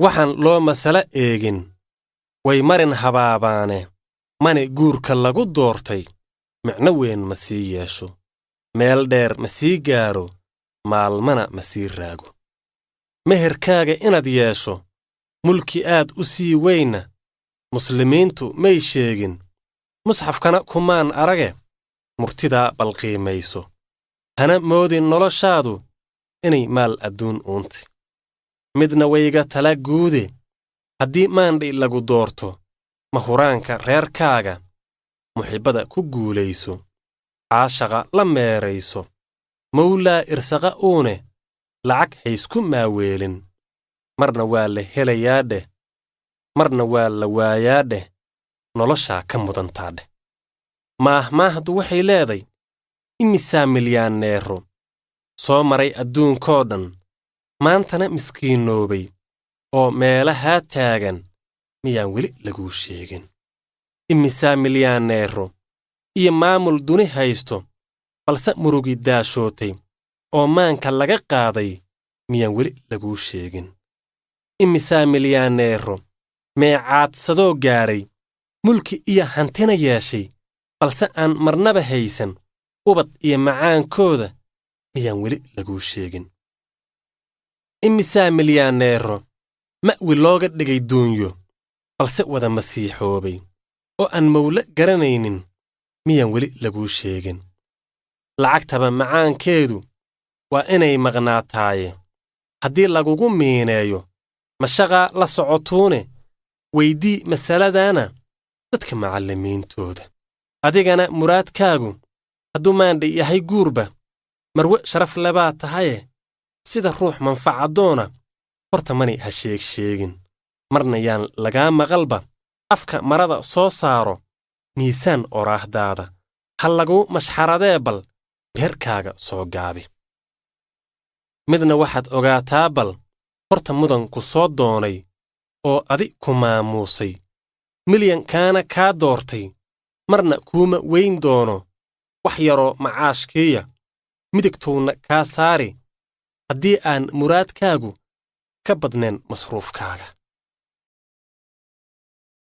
waxaan loo masala eegin way marin habaabaane mani guurka lagu doortay micno weyn ma sii yeesho meel dheer ma sii gaaro maalmana ma sii raago meherkaaga inaad yeesho mulki aad u sii weyna muslimiintu may sheegin musxafkana kumaan arage murtidaa balqiimayso hana moodin noloshaadu inay maal adduun uunti midna wayga tala guude haddii maandhi lagu doorto mahuraanka reerkaaga muxibbada ku guulayso caashaqa la meerayso mawlaa irsaqa uune lacag haysku maaweelin marna waa la helayaa dheh marna waa la waayaa dheh noloshaa ka mudantaa dheh maahmaahdu waxay leeday imisaa milyaaneero soo maray adduunkoo dhan maantana miskiinoobay oo meelahaa taagan miyaan weli laguu sheegin imisaa milyaaneero iyo maamul duni haysto balse murugi daashootay oo maanka laga qaaday miyaan weli laguu sheegin imisaa milyaaneero meecaadsadoo gaaray mulki iyo hantina yeeshay balse aan marnaba haysan ubad iyo macaankooda miyaan weli laguu sheegin imisaa milyaaneero ma'wi looga dhigay duunyo balse wada masiixoobay oo aan mawle garanaynin miyaan weli laguu sheegin lacagtaba macaankeedu waa inay maqnaataaye haddii lagugu miineeyo mashaqaa la socotuune weydii masaladaana dadka macallimiintooda adigana muraadkaagu hadduu maandhi yahay guurba marwe sharaf lebaa tahaye sida ruux manfacadoona horta mani ha sheegsheegin marna yaan lagaa maqalba afka marada soo saaro miisaan oraahdaada ha laguu mashxaradee bal beerkaaga soo gaabi midna waxaad ogaataa bal horta mudanku soo doonay oo adi ku maamuusay milyankaana kaa doortay marna kuuma weyn doono wax yaroo macaashkiiya midigtuuna kaa saari haddii aan muraadkaagu ka badnayn masruufkaaga